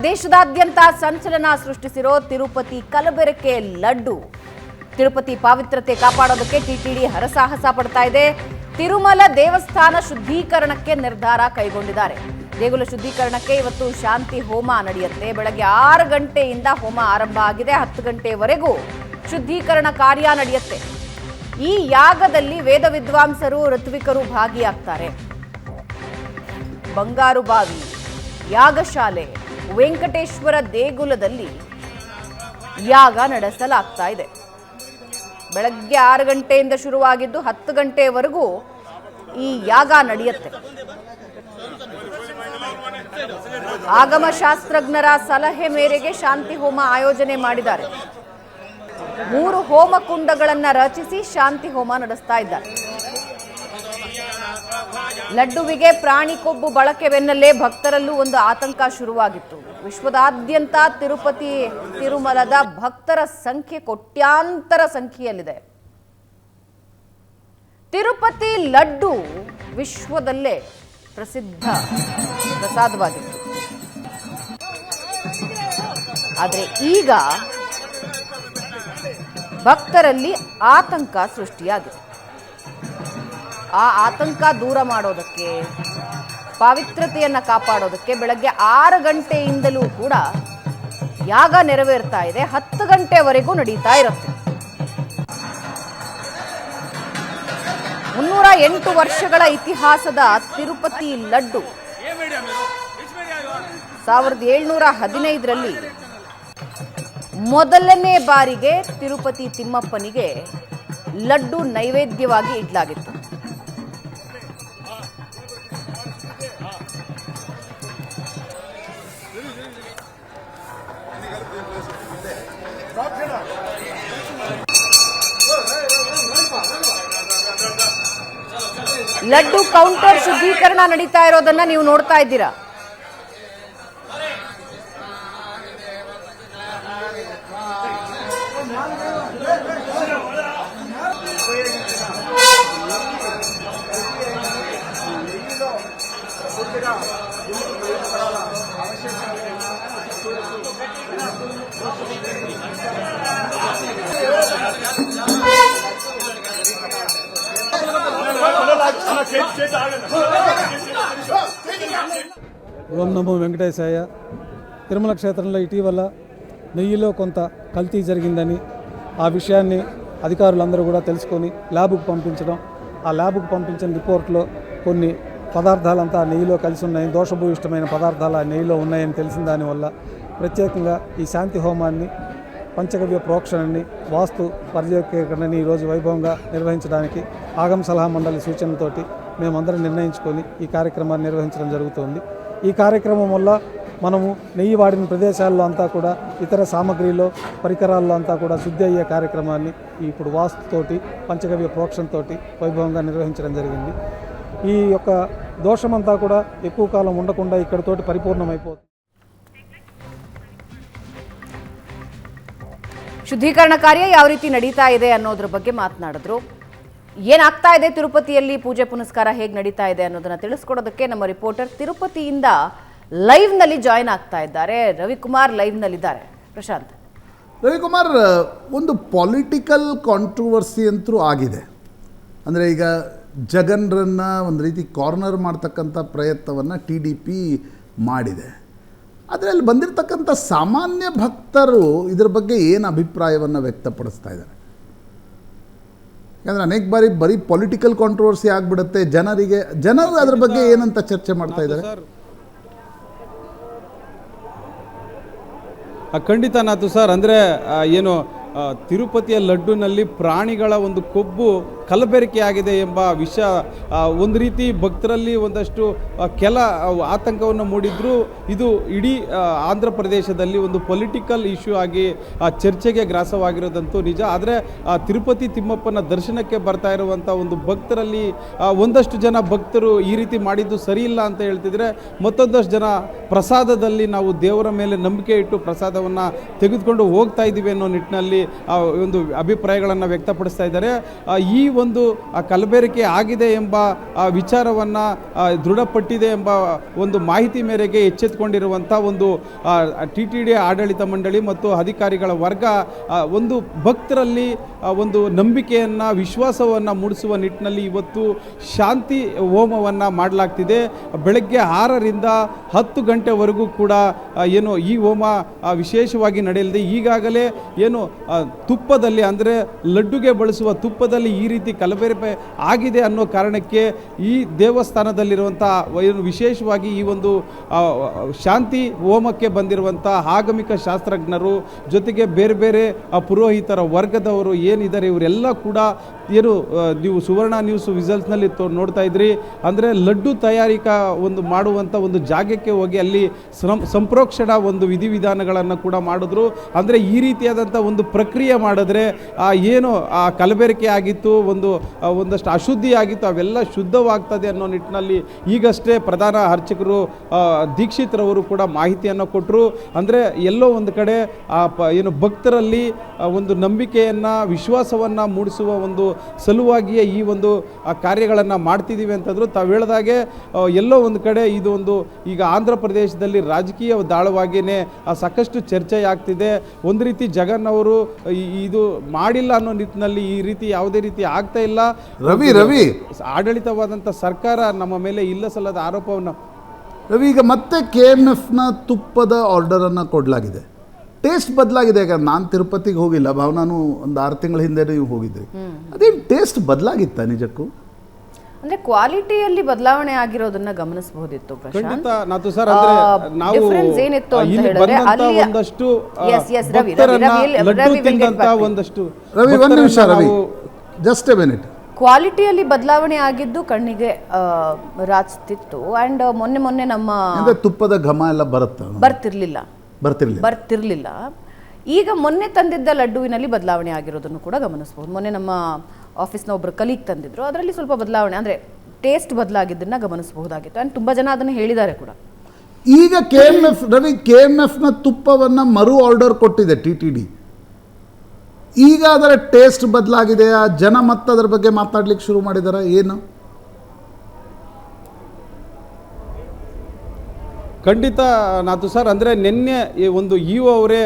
ದೇಶದಾದ್ಯಂತ ಸಂಚಲನ ಸೃಷ್ಟಿಸಿರೋ ತಿರುಪತಿ ಕಲಬೆರಕೆ ಲಡ್ಡು. ತಿರುಪತಿ ಪಾವಿತ್ರತೆ ಕಾಪಾಡೋದಕ್ಕೆ ಟಿಟಿಡಿ ಹರಸಾಹಸ ಪಡ್ತಾ ಇದೆ. ತಿರುಮಲ ದೇವಸ್ಥಾನ ಶುದ್ಧೀಕರಣಕ್ಕೆ ನಿರ್ಧಾರ ಕೈಗೊಂಡಿದ್ದಾರೆ. ದೇಗುಲ ಶುದ್ಧೀಕರಣಕ್ಕೆ ಇವತ್ತು ಶಾಂತಿ ಹೋಮ ನಡೆಯುತ್ತೆ. ಬೆಳಗ್ಗೆ 6 ಗಂಟೆಯಿಂದ ಹೋಮ ಆರಂಭ ಆಗಿದೆ. 10 ಗಂಟೆವರೆಗೂ ಶುದ್ಧೀಕರಣ ಕಾರ್ಯ ನಡೆಯುತ್ತೆ. ಈ ಯಾಗದಲ್ಲಿ ವೇದ ವಿದ್ವಾಂಸರು ಋತ್ವಿಕರು ಭಾಗಿಯಾಗ್ತಾರೆ. ಬಂಗಾರು ಬಾವಿ, ಯಾಗಶಾಲೆ, ವೆಂಕಟೇಶ್ವರ ದೇಗುಲದಲ್ಲಿ ಯಾಗ ನಡೆಸಲಾಗ್ತಾ ಇದೆ. ಬೆಳಗ್ಗೆ 6 ಗಂಟೆಯಿಂದ ಶುರುವಾಗಿದ್ದು 10 ಗಂಟೆವರೆಗೂ ಈ ಯಾಗ ನಡೆಯುತ್ತೆ. ಆಗಮಶಾಸ್ತ್ರಜ್ಞರ ಸಲಹೆ ಮೇರೆಗೆ ಶಾಂತಿ ಹೋಮ ಆಯೋಜನೆ ಮಾಡಿದ್ದಾರೆ. 3 ಹೋಮ ಕುಂಡಗಳನ್ನು ರಚಿಸಿ ಶಾಂತಿ ಹೋಮ ನಡೆಸ್ತಾ ಇದ್ದಾರೆ. ಲಡ್ಡುವಿಗೆ ಪ್ರಾಣಿ ಕೊಬ್ಬು ಬಳಕೆ ಬೆನ್ನಲ್ಲೇ ಭಕ್ತರಲ್ಲೂ ಒಂದು ಆತಂಕ ಶುರುವಾಗಿತ್ತು. ವಿಶ್ವದಾದ್ಯಂತ ತಿರುಮಲದ ಭಕ್ತರ ಸಂಖ್ಯೆ ಕೋಟ್ಯಾಂತರ ಸಂಖ್ಯೆಯಲ್ಲಿದೆ. ತಿರುಪತಿ ಲಡ್ಡು ವಿಶ್ವದಲ್ಲೇ ಪ್ರಸಿದ್ಧ ಪ್ರಸಾದವಾಗಿತ್ತು. ಆದರೆ ಈಗ ಭಕ್ತರಲ್ಲಿ ಆತಂಕ ಸೃಷ್ಟಿಯಾಗಿದೆ. ಆ ಆತಂಕ ದೂರ ಮಾಡೋದಕ್ಕೆ, ಪಾವಿತ್ರತೆಯನ್ನು ಕಾಪಾಡೋದಕ್ಕೆ ಬೆಳಗ್ಗೆ 6 ಗಂಟೆಯಿಂದಲೂ ಕೂಡ ಯಾಗ ನೆರವೇರ್ತಾ ಇದೆ. 10 ಗಂಟೆವರೆಗೂ ನಡೀತಾ ಇರುತ್ತೆ. 308 ವರ್ಷಗಳ ಇತಿಹಾಸದ ತಿರುಪತಿ ಲಡ್ಡು 1715ರಲ್ಲಿ ಮೊದಲನೇ ಬಾರಿಗೆ ತಿರುಪತಿ ತಿಮ್ಮಪ್ಪನಿಗೆ ಲಡ್ಡು ನೈವೇದ್ಯವಾಗಿ ಇಡಲಾಗಿತ್ತು. ಲಡ್ಡು ಕೌಂಟರ್ ಶುದ್ಧೀಕರಣ ನಡೀತಾ ಇರೋದನ್ನ ನೀವು ನೋಡ್ತಾ ಇದ್ದೀರಾ. ఓం నమో వెంకటేశాయ. తిరుమల క్షేత్రంలో ఇటీవల నెయ్యిలో కొంత కల్తీ జరిగిందని ఆ విషయాన్ని అధికారులందరూ కూడా తెలుసుకొని ల్యాబ్కు పంపించడం, ఆ ల్యాబ్కు పంపించిన రిపోర్ట్లో కొన్ని పదార్థాలంతా నెయ్యిలో కలిసి ఉన్నాయని, దోషభూయిష్టమైన పదార్థాలు ఆ నెయ్యిలో ఉన్నాయని తెలిసిన దానివల్ల ప్రత్యేకంగా ఈ శాంతి హోమాన్ని, పంచగవ్య ప్రోక్షణని, వాస్తు పర్యవేక్షణని ఈరోజు వైభవంగా నిర్వహించడానికి ఆగమ సలహా మండలి సూచనలతోటి మేమందరం నిర్ణయించుకొని ఈ కార్యక్రమాన్ని నిర్వహించడం జరుగుతుంది. ఈ కార్యక్రమం వల్ల మనము నెయ్యి వాడిన ప్రదేశాల్లో అంతా కూడా ఇతర సామగ్రిలో, పరికరాల్లో అంతా కూడా శుద్ధి అయ్యే కార్యక్రమాన్ని ఇప్పుడు వాస్తుతోటి, పంచగవ్య ప్రోక్షణతోటి వైభవంగా నిర్వహించడం జరిగింది. ఈ యొక్క దోషమంతా కూడా ఎక్కువ కాలం ఉండకుండా ఇక్కడితోటి పరిపూర్ణమైపోతుంది. ಶುದ್ಧೀಕರಣ ಕಾರ್ಯ ಯಾವ ರೀತಿ ನಡೀತಾ ಇದೆ ಅನ್ನೋದ್ರ ಬಗ್ಗೆ ಮಾತನಾಡಿದ್ರು. ಏನಾಗ್ತಾ ಇದೆ ತಿರುಪತಿಯಲ್ಲಿ, ಪೂಜೆ ಪುನಸ್ಕಾರ ಹೇಗೆ ನಡೀತಾ ಇದೆ ಅನ್ನೋದನ್ನ ತಿಳಿಸ್ಕೊಡೋದಕ್ಕೆ ನಮ್ಮ ರಿಪೋರ್ಟರ್ ತಿರುಪತಿಯಿಂದ ಲೈವ್ ನಲ್ಲಿ ಜಾಯಿನ್ ಆಗ್ತಾ ಇದ್ದಾರೆ. ರವಿಕುಮಾರ್ ಲೈವ್ ನಲ್ಲಿದ್ದಾರೆ. ಪ್ರಶಾಂತ್. ರವಿಕುಮಾರ್, ಒಂದು ಪೊಲಿಟಿಕಲ್ ಕಾಂಟ್ರವರ್ಸಿ ಅಂತೂ ಆಗಿದೆ. ಅಂದರೆ ಈಗ ಜಗನ್ರನ್ನ ಒಂದು ರೀತಿ ಕಾರ್ನರ್ ಮಾಡ್ತಕ್ಕಂಥ ಪ್ರಯತ್ನವನ್ನು TDP ಮಾಡಿದೆ. ಆದರೆ ಅಲ್ಲಿ ಬಂದಿರತಕ್ಕಂಥ ಸಾಮಾನ್ಯ ಭಕ್ತರು ಇದರ ಬಗ್ಗೆ ಏನು ಅಭಿಪ್ರಾಯವನ್ನು ವ್ಯಕ್ತಪಡಿಸ್ತಾ ಇದ್ದಾರೆ? ಯಾಕಂದರೆ ಅನೇಕ ಬಾರಿ ಬರೀ ಪೊಲಿಟಿಕಲ್ ಕಾಂಟ್ರವರ್ಸಿ ಆಗಿಬಿಡುತ್ತೆ. ಜನರು ಅದರ ಬಗ್ಗೆ ಏನಂತ ಚರ್ಚೆ ಮಾಡ್ತಾ ಇದ್ದಾರೆ? ಖಂಡಿತ ನಾತು ಸರ್. ಅಂದರೆ ಏನು ತಿರುಪತಿಯ ಲಡ್ಡುನಲ್ಲಿ ಪ್ರಾಣಿಗಳ ಒಂದು ಕೊಬ್ಬು ಕಲಬೆರಕೆ ಆಗಿದೆ ಎಂಬ ವಿಷಯ ಒಂದು ರೀತಿ ಭಕ್ತರಲ್ಲಿ ಒಂದಷ್ಟು ಕೆಲ ಆತಂಕವನ್ನು ಮೂಡಿದ್ರು. ಇದು ಇಡೀ ಆಂಧ್ರ ಪ್ರದೇಶದಲ್ಲಿ ಒಂದು ಪೊಲಿಟಿಕಲ್ ಇಶ್ಯೂ ಆಗಿ ಚರ್ಚೆಗೆ ಗ್ರಾಸವಾಗಿರೋದಂತೂ ನಿಜ. ಆದರೆ ತಿರುಪತಿ ತಿಮ್ಮಪ್ಪನ ದರ್ಶನಕ್ಕೆ ಬರ್ತಾ ಇರುವಂಥ ಒಂದು ಭಕ್ತರಲ್ಲಿ ಒಂದಷ್ಟು ಜನ ಭಕ್ತರು ಈ ರೀತಿ ಮಾಡಿದ್ದು ಸರಿ ಇಲ್ಲ ಅಂತ ಹೇಳ್ತಿದ್ರೆ, ಮತ್ತೊಂದಷ್ಟು ಜನ ಪ್ರಸಾದದಲ್ಲಿ ನಾವು ದೇವರ ಮೇಲೆ ನಂಬಿಕೆ ಇಟ್ಟು ಪ್ರಸಾದವನ್ನು ತೆಗೆದುಕೊಂಡು ಹೋಗ್ತಾ ಇದ್ದೀವಿ ಅನ್ನೋ ನಿಟ್ಟಿನಲ್ಲಿ ಒಂದು ಅಭಿಪ್ರಾಯಗಳನ್ನು ವ್ಯಕ್ತಪಡಿಸ್ತಾ ಇದ್ದಾರೆ. ಈ ಒಂದು ಕಲಬೆರಕೆ ಆಗಿದೆ ಎಂಬ ವಿಚಾರವನ್ನು ದೃಢಪಟ್ಟಿದೆ ಎಂಬ ಒಂದು ಮಾಹಿತಿ ಮೇರೆಗೆ ಎಚ್ಚೆತ್ತುಕೊಂಡಿರುವಂಥ ಒಂದು TTD ಆಡಳಿತ ಮಂಡಳಿ ಮತ್ತು ಅಧಿಕಾರಿಗಳ ವರ್ಗ ಒಂದು ಭಕ್ತರಲ್ಲಿ ಒಂದು ನಂಬಿಕೆಯನ್ನು ವಿಶ್ವಾಸವನ್ನು ಮೂಡಿಸುವ ನಿಟ್ಟಿನಲ್ಲಿ ಇವತ್ತು ಶಾಂತಿ ಹೋಮವನ್ನು ಮಾಡಲಾಗ್ತಿದೆ. ಬೆಳಗ್ಗೆ 6ರಿಂದ 10 ಗಂಟೆವರೆಗೂ ಕೂಡ ಏನು ಈ ಹೋಮ ವಿಶೇಷವಾಗಿ ನಡೆಯಲಿದೆ. ಈಗಾಗಲೇ ಏನು ತುಪ್ಪದಲ್ಲಿ ಅಂದರೆ ಲಡ್ಡುಗೆ ಬಳಸುವ ತುಪ್ಪದಲ್ಲಿ ಈ ರೀತಿ ಕಲಬೆರಕೆ ಆಗಿದೆ ಅನ್ನೋ ಕಾರಣಕ್ಕೆ ಈ ದೇವಸ್ಥಾನದಲ್ಲಿರುವಂಥ ಏನು ವಿಶೇಷವಾಗಿ ಈ ಒಂದು ಶಾಂತಿ ಹೋಮಕ್ಕೆ ಬಂದಿರುವಂಥ ಆಗಮಿಕ ಶಾಸ್ತ್ರಜ್ಞರು ಜೊತೆಗೆ ಬೇರೆ ಬೇರೆ ಪುರೋಹಿತರ ವರ್ಗದವರು ಏನಿದ್ದಾರೆ ಇವರೆಲ್ಲ ಕೂಡ ಏನು ನೀವು ಸುವರ್ಣ ನ್ಯೂಸ್ ವಿಸಲ್ಸ್ನಲ್ಲಿ ನೋಡ್ತಾ ಇದ್ರಿ. ಅಂದರೆ ಲಡ್ಡು ತಯಾರಿಕಾ ಒಂದು ಮಾಡುವಂಥ ಒಂದು ಜಾಗಕ್ಕೆ ಹೋಗಿ ಅಲ್ಲಿ ಸಂಪ್ರೋಕ್ಷಣ ಒಂದು ವಿಧಿವಿಧಾನಗಳನ್ನು ಕೂಡ ಮಾಡಿದ್ರು. ಅಂದರೆ ಈ ರೀತಿಯಾದಂಥ ಒಂದು ಪ್ರಕ್ರಿಯೆ ಮಾಡಿದ್ರೆ ಏನು ಕಲಬೆರಕೆ ಆಗಿತ್ತು, ಒಂದಷ್ಟು ಅಶುದ್ಧಿ ಆಗಿತ್ತು, ಅವೆಲ್ಲ ಶುದ್ಧವಾಗ್ತದೆ ಅನ್ನೋ ನಿಟ್ಟಿನಲ್ಲಿ ಈಗಷ್ಟೇ ಪ್ರಧಾನ ಅರ್ಚಕರು ದೀಕ್ಷಿತ್ರವರು ಕೂಡ ಮಾಹಿತಿಯನ್ನು ಕೊಟ್ಟರು. ಅಂದರೆ ಎಲ್ಲೋ ಒಂದು ಕಡೆ ಏನು ಭಕ್ತರಲ್ಲಿ ಒಂದು ನಂಬಿಕೆಯನ್ನು ವಿಶ್ವಾಸವನ್ನು ಮೂಡಿಸುವ ಒಂದು ಸಲುವಾಗಿಯೇ ಈ ಒಂದು ಕಾರ್ಯಗಳನ್ನು ಮಾಡ್ತಿದ್ದೀವಿ ಅಂತಂದ್ರು. ತಾವು ಹೇಳಿದಾಗೆ ಎಲ್ಲೋ ಒಂದು ಕಡೆ ಇದು ಒಂದು ಈಗ ಆಂಧ್ರ ಪ್ರದೇಶದಲ್ಲಿ ರಾಜಕೀಯ ದಾಳವಾಗಿಯೇ ಸಾಕಷ್ಟು ಚರ್ಚೆ ಆಗ್ತಿದೆ. ಒಂದು ರೀತಿ ಜಗನ್ ಅವರು ಇದು ಮಾಡಿಲ್ಲ ಅನ್ನೋ ನಿಟ್ಟಿನಲ್ಲಿ ಈ ರೀತಿ ಯಾವುದೇ ರೀತಿ ಆಗ್ತಾ ಇಲ್ಲ. ರವಿ ಆಡಳಿತವಾದಂಥ ಸರ್ಕಾರ ನಮ್ಮ ಮೇಲೆ ಇಲ್ಲ ಸಲ್ಲದ ಆರೋಪವನ್ನು ಈಗ ಮತ್ತೆ KMFನ ತುಪ್ಪದ ಆರ್ಡರನ್ನು ಕೊಡಲಾಗಿದೆ. ಟೇಸ್ಟ್ ಬದಲಾಗಿದೆ. ಯಾಕಂದ್ರೆ ನಾನು ತಿರುಪತಿಗೆ ಹೋಗಿಲ್ಲ, ಭಾವನಾನು ಒಂದು 6 ತಿಂಗಳ ಹಿಂದೆ ನೀವು ಹೋಗಿದ್ರಿ. ಅದೇನು ಟೇಸ್ಟ್ ಬದಲಾಗಿತ್ತಾ ನಿಜಕ್ಕೂ? ಅಂದ್ರೆ ಕ್ವಾಲಿಟಿಯಲ್ಲಿ ಬದಲಾವಣೆ ಆಗಿರೋದನ್ನ ಗಮನಿಸಬಹುದಿತ್ತು. ಖಂಡಿತ ನಾತು ಸರ್. ಅಂದ್ರೆ ನಾವು ಏನಿತ್ತು ಅಂತ ಇಲ್ಲಿ ಹೇಳಿದ್ರೆ ಬಂದಂತ ಒಂದಷ್ಟು ಲಡ್ಡು ತಿಂದಂತ ಒಂದಷ್ಟು ರವಿ ಒಂದು ನಿಮಿಷ ರವಿ, ಜಸ್ಟ್ ಎ ಮಿನಿಟ್. ಕ್ವಾಲಿಟಿಯಲ್ಲಿ ಬದಲಾವಣೆ ಆಗಿದ್ದು ಕಣ್ಣಿಗೆ ರಾಚ್ತಿತ್ತು. ಅಂಡ್ ಮೊನ್ನೆ ನಮ್ಮ ತುಪ್ಪದ ಘಮ ಎಲ್ಲ ಬರ್ತಿರ್ಲಿಲ್ಲ. ಈಗ ಮೊನ್ನೆ ತಂದಿದ್ದ ಲಡ್ಡುವಿನಲ್ಲಿ ಬದಲಾವಣೆ ಆಗಿರೋದನ್ನು ಕೂಡ ಗಮನಿಸಬಹುದು. ಮೊನ್ನೆ ನಮ್ಮ ಆಫೀಸ್ನ ಒಬ್ಬರು ಕಲೀಗ್ ತಂದಿದ್ರು, ಅದರಲ್ಲಿ ಸ್ವಲ್ಪ ಬದಲಾವಣೆ ಅಂದರೆ ಟೇಸ್ಟ್ ಬದಲಾಗಿದ್ದನ್ನ ಗಮನಿಸಬಹುದಾಗಿತ್ತು. ಆ್ಯಂಡ್ ತುಂಬ ಜನ ಅದನ್ನು ಹೇಳಿದ್ದಾರೆ ಕೂಡ. ಈಗ KMFನ ತುಪ್ಪವನ್ನು ಮರು ಆರ್ಡರ್ ಕೊಟ್ಟಿದೆ TTD. ಈಗ ಅದರ ಟೇಸ್ಟ್ ಬದಲಾಗಿದೆ, ಜನ ಮತ್ತೆ ಅದರ ಬಗ್ಗೆ ಮಾತಾಡ್ಲಿಕ್ಕೆ ಶುರು ಮಾಡಿದಾರ ಏನು? ಖಂಡಿತ ನಾತು ಸರ್. ಅಂದರೆ ನಿನ್ನೆ ಒಂದು ಅವರೇ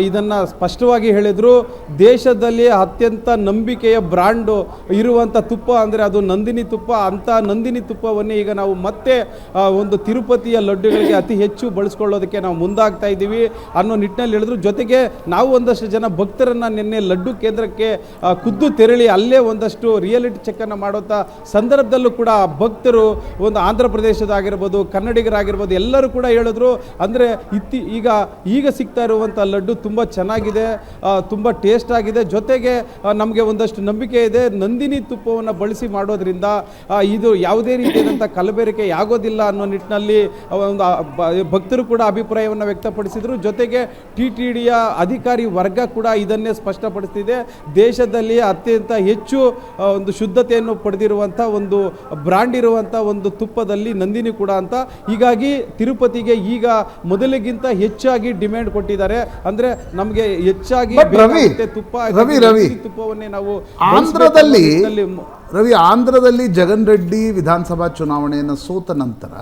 ಇದನ್ನು ಸ್ಪಷ್ಟವಾಗಿ ಹೇಳಿದರು. ದೇಶದಲ್ಲಿ ಅತ್ಯಂತ ನಂಬಿಕೆಯ ಬ್ರ್ಯಾಂಡು ಇರುವಂಥ ತುಪ್ಪ ಅಂದರೆ ಅದು ನಂದಿನಿ ತುಪ್ಪ. ಅಂಥ ನಂದಿನಿ ತುಪ್ಪವನ್ನೇ ಈಗ ನಾವು ಮತ್ತೆ ಒಂದು ತಿರುಪತಿಯ ಲಡ್ಡುಗಳಿಗೆ ಅತಿ ಹೆಚ್ಚು ಬಳಸ್ಕೊಳ್ಳೋದಕ್ಕೆ ನಾವು ಮುಂದಾಗ್ತಾ ಇದ್ದೀವಿ ಅನ್ನೋ ನಿಟ್ಟಿನಲ್ಲಿ ಹೇಳಿದ್ರು. ಜೊತೆಗೆ ನಾವು ಒಂದಷ್ಟು ಜನ ಭಕ್ತರನ್ನು ನಿನ್ನೆ ಲಡ್ಡು ಕೇಂದ್ರಕ್ಕೆ ಖುದ್ದು ತೆರಳಿ ಅಲ್ಲೇ ಒಂದಷ್ಟು ರಿಯಾಲಿಟಿ ಚೆಕ್ಕನ್ನು ಮಾಡೋಂಥ ಸಂದರ್ಭದಲ್ಲೂ ಕೂಡ ಭಕ್ತರು ಒಂದು ಆಂಧ್ರ ಪ್ರದೇಶದಾಗಿರ್ಬೋದು, ಕನ್ನಡಿಗರಾಗಿರ್ಬೋದು ಎಲ್ಲರೂ ಕೂಡ ಹೇಳಿದ್ರು. ಅಂದರೆ ಈಗ ಸಿಗ್ತಾ ಇರುವಂಥ ಲಡ್ಡು ತುಂಬ ಚೆನ್ನಾಗಿದೆ, ತುಂಬ ಟೇಸ್ಟ್ ಆಗಿದೆ. ಜೊತೆಗೆ ನಮಗೆ ಒಂದಷ್ಟು ನಂಬಿಕೆ ಇದೆ, ನಂದಿನಿ ತುಪ್ಪವನ್ನು ಬಳಸಿ ಮಾಡೋದ್ರಿಂದ ಇದು ಯಾವುದೇ ರೀತಿಯಾದಂಥ ಕಲಬೆರಕೆ ಆಗೋದಿಲ್ಲ ಅನ್ನೋ ನಿಟ್ಟಿನಲ್ಲಿ ಒಂದು ಭಕ್ತರು ಕೂಡ ಅಭಿಪ್ರಾಯವನ್ನು ವ್ಯಕ್ತಪಡಿಸಿದರು. ಜೊತೆಗೆ TTDಯ ಅಧಿಕಾರಿ ವರ್ಗ ಕೂಡ ಇದನ್ನೇ ಸ್ಪಷ್ಟಪಡಿಸ್ತಿದೆ. ದೇಶದಲ್ಲಿ ಅತ್ಯಂತ ಹೆಚ್ಚು ಒಂದು ಶುದ್ಧತೆಯನ್ನು ಪಡೆದಿರುವಂಥ ಒಂದು ಬ್ರ್ಯಾಂಡ್ ಇರುವಂಥ ಒಂದು ತುಪ್ಪದಲ್ಲಿ ನಂದಿನಿ ಕೂಡ ಅಂತ. ಹೀಗಾಗಿ ತಿರುಪತಿಗೆ ಈಗ ಮೊದಲಿಗಿಂತ ಹೆಚ್ಚಾಗಿ ಡಿಮ್ಯಾಂಡ್ ಕೊಟ್ಟಿದ್ದಾರೆ. ಅಂದ್ರೆ ನಮಗೆ ಹೆಚ್ಚಾಗಿ ತುಪ್ಪವನ್ನೇ ನಾವು ಆಂಧ್ರದಲ್ಲಿ ಜಗನ್ ರೆಡ್ಡಿ ವಿಧಾನಸಭಾ ಚುನಾವಣೆಯನ್ನು ಸೋತ ನಂತರ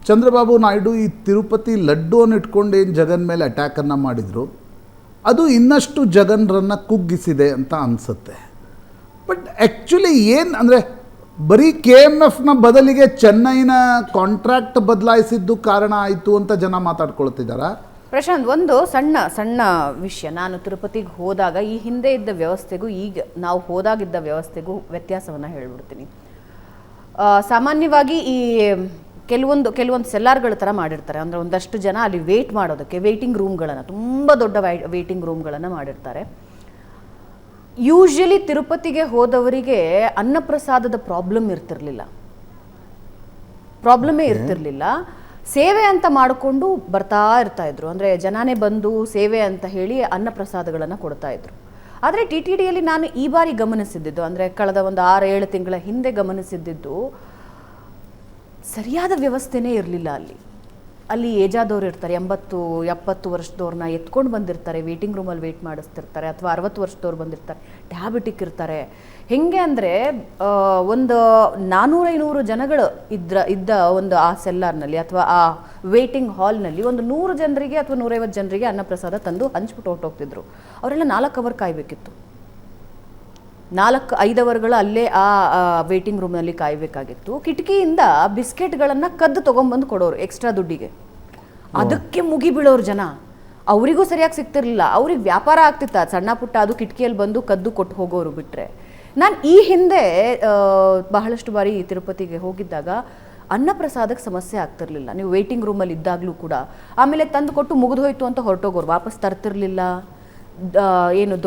ಚಂದ್ರಬಾಬು ನಾಯ್ಡು ಈ ತಿರುಪತಿ ಲಡ್ಡುವನ್ನು ಇಟ್ಕೊಂಡು ಏನು ಜಗನ್ ಮೇಲೆ ಅಟ್ಯಾಕನ್ನು ಮಾಡಿದರು, ಅದು ಇನ್ನಷ್ಟು ಜಗನ್ರನ್ನು ಕುಗ್ಗಿಸಿದೆ ಅಂತ ಅನಿಸುತ್ತೆ. ಬಟ್ ಆ್ಯಕ್ಚುಲಿ ಏನು ಅಂದರೆ ಬರೀ KMFನ ಬದಲಿಗೆ ಚೆನ್ನೈನ ಕಾಂಟ್ರಾಕ್ಟ್ ಬದಲಾಯಿಸಿದ್ದು ಕಾರಣ ಆಯಿತು ಅಂತ ಜನ ಮಾತಾಡ್ಕೊಳ್ತಿದ್ದಾರಾ? ಪ್ರಶಾಂತ್, ಒಂದು ಸಣ್ಣ ವಿಷಯ. ನಾನು ತಿರುಪತಿಗೆ ಹೋದಾಗ ಈ ಹಿಂದೆ ಇದ್ದ ವ್ಯವಸ್ಥೆಗೂ ಈಗ ನಾವು ಹೋದಾಗಿದ್ದ ವ್ಯವಸ್ಥೆಗೂ ವ್ಯತ್ಯಾಸವನ್ನು ಹೇಳ್ಬಿಡ್ತೀನಿ. ಸಾಮಾನ್ಯವಾಗಿ ಈ ಕೆಲವೊಂದು ಸೆಲ್ಲಾರ್ಗಳ ಥರ ಮಾಡಿರ್ತಾರೆ. ಅಂದರೆ ಒಂದಷ್ಟು ಜನ ಅಲ್ಲಿ ವೇಟ್ ಮಾಡೋದಕ್ಕೆ ವೇಟಿಂಗ್ ರೂಮ್ಗಳನ್ನು, ತುಂಬ ದೊಡ್ಡ ವೇಟಿಂಗ್ ರೂಮ್ಗಳನ್ನು ಮಾಡಿರ್ತಾರೆ. ಯೂಶಲಿ ತಿರುಪತಿಗೆ ಹೋದವರಿಗೆ ಅನ್ನಪ್ರಸಾದದ ಪ್ರಾಬ್ಲಮ್ಮೇ ಇರ್ತಿರ್ಲಿಲ್ಲ. ಸೇವೆ ಅಂತ ಮಾಡಿಕೊಂಡು ಬರ್ತಾ ಇರ್ತಾ ಇದ್ರು. ಅಂದರೆ ಜನನೇ ಬಂದು ಸೇವೆ ಅಂತ ಹೇಳಿ ಅನ್ನಪ್ರಸಾದಗಳನ್ನು ಕೊಡ್ತಾ ಇದ್ರು. ಆದರೆ TTDಯಲ್ಲಿ ನಾನು ಈ ಬಾರಿ ಗಮನಿಸಿದ್ದು, ಅಂದರೆ ಕಳೆದ ಒಂದು 6-7 ತಿಂಗಳ ಹಿಂದೆ ಗಮನಿಸಿದ್ದು, ಸರಿಯಾದ ವ್ಯವಸ್ಥೆನೇ ಇರಲಿಲ್ಲ ಅಲ್ಲಿ. ಅಲ್ಲಿ ಏಜಾದವ್ರು ಇರ್ತಾರೆ, 80-70 ವರ್ಷದವ್ರನ್ನ ಎತ್ಕೊಂಡು ಬಂದಿರ್ತಾರೆ, ವೇಟಿಂಗ್ ರೂಮಲ್ಲಿ ವೇಟ್ ಮಾಡಿಸ್ತಿರ್ತಾರೆ, ಅಥವಾ 60 ವರ್ಷದವ್ರು ಬಂದಿರ್ತಾರೆ, ಡಯಾಬಿಟಿಕ್ ಇರ್ತಾರೆ. ಹೆಂಗೆ ಅಂದರೆ ಒಂದು 400-500 ಜನಗಳು ಇದ್ದ ಒಂದು ಆ ಸೆಲ್ಲಾರ್ನಲ್ಲಿ ಅಥವಾ ಆ ವೇಟಿಂಗ್ ಹಾಲ್ನಲ್ಲಿ ಒಂದು 100 ಜನರಿಗೆ ಅಥವಾ 150 ಜನರಿಗೆ ಅನ್ನಪ್ರಸಾದ ತಂದು ಹಂಚ್ಬಿಟ್ಟು ಹೊರಟೋಗ್ತಿದ್ರು. ಅವರೆಲ್ಲ 4 ಅವರ್ ಕಾಯಬೇಕಿತ್ತು. 4-5 ಅವರ್ಗಳು ಅಲ್ಲೇ ಆ ವೇಟಿಂಗ್ ರೂಮ್ನಲ್ಲಿ ಕಾಯಬೇಕಾಗಿತ್ತು. ಕಿಟಕಿಯಿಂದ ಬಿಸ್ಕೆಟ್ಗಳನ್ನು ಕದ್ದು ತೊಗೊಂಬಂದು ಕೊಡೋರು ಎಕ್ಸ್ಟ್ರಾ ದುಡ್ಡಿಗೆ. ಅದಕ್ಕೆ ಮುಗಿಬೀಳೋರು ಜನ. ಅವರಿಗೂ ಸರಿಯಾಗಿ ಸಿಗ್ತಿರ್ಲಿಲ್ಲ. ಅವ್ರಿಗೆ ವ್ಯಾಪಾರ ಆಗ್ತಿತ್ತ ಸಣ್ಣ ಪುಟ್ಟ, ಅದು ಕಿಟಕಿಯಲ್ಲಿ ಬಂದು ಕದ್ದು ಕೊಟ್ಟು ಹೋಗೋರು ಬಿಟ್ಟರೆ. ನಾನು ಈ ಹಿಂದೆ ಬಹಳಷ್ಟು ಬಾರಿ ತಿರುಪತಿಗೆ ಹೋಗಿದ್ದಾಗ ಅನ್ನಪ್ರಸಾದಕ್ಕೆ ಸಮಸ್ಯೆ ಆಗ್ತಿರ್ಲಿಲ್ಲ. ನೀವು ವೇಟಿಂಗ್ ರೂಮಲ್ಲಿ ಇದ್ದಾಗಲೂ ಕೂಡ ಆಮೇಲೆ ತಂದು ಕೊಟ್ಟು ಮುಗಿದೋಯ್ತು ಅಂತ ಹೊರಟೋಗೋರು, ವಾಪಸ್ ತರ್ತಿರ್ಲಿಲ್ಲ. ಏನು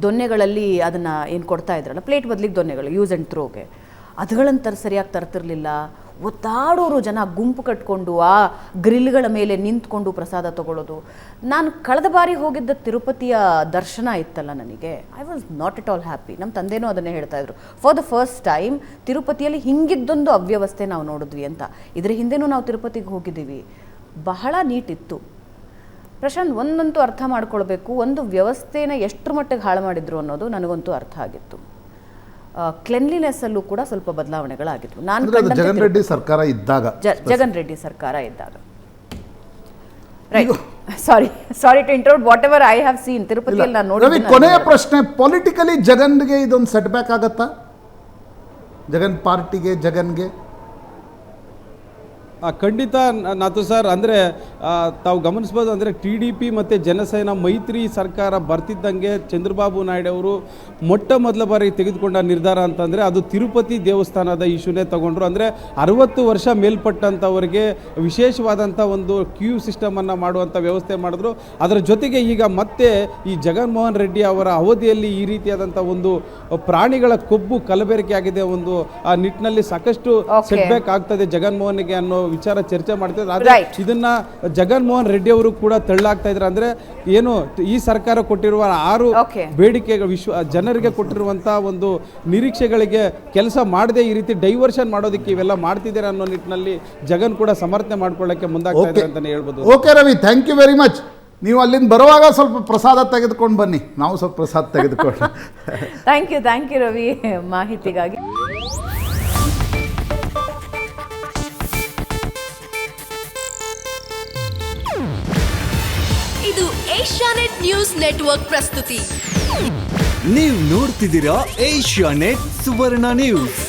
ದೊನ್ನೆಗಳಲ್ಲಿ ಅದನ್ನು ಏನು ಕೊಡ್ತಾ ಇದ್ರಲ್ಲ, ಪ್ಲೇಟ್ ಬದಲಿಗೆ ದೊನ್ನೆಗಳು, ಯೂಸ್ ಆ್ಯಂಡ್ ಥ್ರೋಗೆ, ಅದುಗಳಂತ ಸರಿಯಾಗಿ ತರ್ತಿರ್ಲಿಲ್ಲ. ಒತ್ತಾಡೋರು ಜನ ಗುಂಪು ಕಟ್ಕೊಂಡು ಆ ಗ್ರಿಲ್ಗಳ ಮೇಲೆ ನಿಂತ್ಕೊಂಡು ಪ್ರಸಾದ ತಗೊಳ್ಳೋದು. ನಾನು ಕಳೆದ ಬಾರಿ ಹೋಗಿದ್ದ ತಿರುಪತಿಯ ದರ್ಶನ ಇತ್ತಲ್ಲ, ನನಗೆ I was not at all happy. ನಮ್ಮ ತಂದೆನೂ ಅದನ್ನೇ ಹೇಳ್ತಾ ಇದ್ರು, ಫಾರ್ ದ ಫಸ್ಟ್ ಟೈಮ್ ತಿರುಪತಿಯಲ್ಲಿ ಹಿಂಗಿದ್ದೊಂದು ಅವ್ಯವಸ್ಥೆ ನಾವು ನೋಡಿದ್ವಿ ಅಂತ. ಇದ್ರ ಹಿಂದೆನೂ ನಾವು ತಿರುಪತಿಗೆ ಹೋಗಿದ್ದೀವಿ, ಬಹಳ ನೀಟಿತ್ತು. ಪ್ರಶಾಂತ್, ಒಂದಂತೂ ಅರ್ಥ ಮಾಡ್ಕೊಳ್ಬೇಕು, ಒಂದು ವ್ಯವಸ್ಥೆನ ಎಷ್ಟರ ಮಟ್ಟಿಗೆ ಹಾಳು ಮಾಡಿದ್ರು ಅನ್ನೋದು ನನಗಂತೂ ಅರ್ಥ ಆಗಿತ್ತು. ಕ್ಲೆನ್ಲಿನೆಸ್ಸಲ್ಲೂ ಕೂಡ ಸ್ವಲ್ಪ ಬದಲಾವಣೆಗಳಾಗಿದ್ವು. ನಾನು ಜಗನ್ ರೆಡ್ಡಿ ಸರ್ಕಾರ ಇದ್ದಾಗ, ಜಗನ್ ರೆಡ್ಡಿ ಸರ್ಕಾರ ಇದ್ದಾಗ, right. Sorry to interrupt, whatever I have seen ತಿರುಪತಿಯಲ್ಲಿ ನಾನು ರವಿ, ಕೊನೆಯ ಪ್ರಶ್ನೆ, ಪೊಲಿಟಿಕಲಿ ಜಗನ್ಗೆ ಇದೊಂದು ಸೆಟ್ ಬ್ಯಾಕ್ ಆಗತ್ತಾ? ಜಗನ್ ಪಾರ್ಟಿಗೆ, ಜಗನ್ಗೆ? ಖಂಡಿತ ನಾಥು ಸರ್. ಅಂದರೆ ತಾವು ಗಮನಿಸ್ಬೋದು, ಅಂದರೆ TDP ಮತ್ತು ಜನಸೇನಾ ಮೈತ್ರಿ ಸರ್ಕಾರ ಬರ್ತಿದ್ದಂಗೆ ಚಂದ್ರಬಾಬು ನಾಯ್ಡು ಅವರು ಮೊಟ್ಟ ಮೊದಲ ಬಾರಿ ತೆಗೆದುಕೊಂಡ ನಿರ್ಧಾರ ಅಂತಂದರೆ ಅದು ತಿರುಪತಿ ದೇವಸ್ಥಾನದ ಇಶ್ಯೂನೇ ತಗೊಂಡ್ರು. ಅಂದರೆ 60 ವರ್ಷ ಮೇಲ್ಪಟ್ಟಂಥವರಿಗೆ ವಿಶೇಷವಾದಂಥ ಒಂದು ಕ್ಯೂ ಸಿಸ್ಟಮನ್ನು ಮಾಡುವಂಥ ವ್ಯವಸ್ಥೆ ಮಾಡಿದ್ರು. ಅದರ ಜೊತೆಗೆ ಈಗ ಮತ್ತೆ ಈ ಜಗನ್ಮೋಹನ್ ರೆಡ್ಡಿ ಅವರ ಅವಧಿಯಲ್ಲಿ ಈ ರೀತಿಯಾದಂಥ ಒಂದು ಪ್ರಾಣಿಗಳ ಕೊಬ್ಬು ಕಲಬೆರಕೆ ಆಗಿದೆ. ಒಂದು ಆ ನಿಟ್ಟಿನಲ್ಲಿ ಸಾಕಷ್ಟು ಸೆಟ್ಬ್ಯಾಕ್ ಆಗ್ತದೆ ಜಗನ್ಮೋಹನ್ಗೆ ಅನ್ನೋ ವಿಚಾರ ಚರ್ಚೆ ಮಾಡ್ತಿದ್ರು. ಆದರೆ ಇದನ್ನ ಜಗನ್ಮೋಹನ್ ರೆಡ್ಡಿ ಅವರು ಕೂಡ ತಳ್ಳಾಗ್ತಾ ಇದ್ದಾರೆ. ಅಂದ್ರೆ ಏನು ಈ ಸರ್ಕಾರ ಕೊಟ್ಟಿರುವ 6 ಬೇಡಿಕೆಗಳು, ಜನರಿಗೆ ಕೊಟ್ಟಿರುವಂತಹ ಒಂದು ನಿರೀಕ್ಷೆಗಳಿಗೆ ಕೆಲಸ ಮಾಡದೆ ಈ ರೀತಿ ಡೈವರ್ಷನ್ ಮಾಡೋದಕ್ಕೆ ಇವೆಲ್ಲ ಮಾಡ್ತಿದ್ದಾರೆ ಅನ್ನೋ ನಿಟ್ಟಿನಲ್ಲಿ ಜಗನ್ ಕೂಡ ಸಮರ್ಥನೆ ಮಾಡ್ಕೊಳ್ಳಕ್ಕೆ ಮುಂದಾಗ್ತಾ ಇದ್ದಾರೆ ಅಂತಾನೆ ಹೇಳ್ಬೋದು. Okay Ravi, thank you very much. ನೀವು ಅಲ್ಲಿಂದ ಬರುವಾಗ ಸ್ವಲ್ಪ ಪ್ರಸಾದ ತೆಗೆದುಕೊಂಡು ಬನ್ನಿ, ನಾವು ಸ್ವಲ್ಪ ಪ್ರಸಾದ ತೆಗೆದುಕೊಂಡು. ಥ್ಯಾಂಕ್ ಯು ರವಿ ಮಾಹಿತಿಗಾಗಿ. ಇದು ಏಷ್ಯಾನೆಟ್ ನ್ಯೂಸ್ ನೆಟ್ವರ್ಕ್ ಪ್ರಸ್ತುತಿ. ನೀವು ನೋಡ್ತಿದ್ದೀರಾ ಏಷ್ಯಾನೆಟ್ ಸುವರ್ಣ ನ್ಯೂಸ್.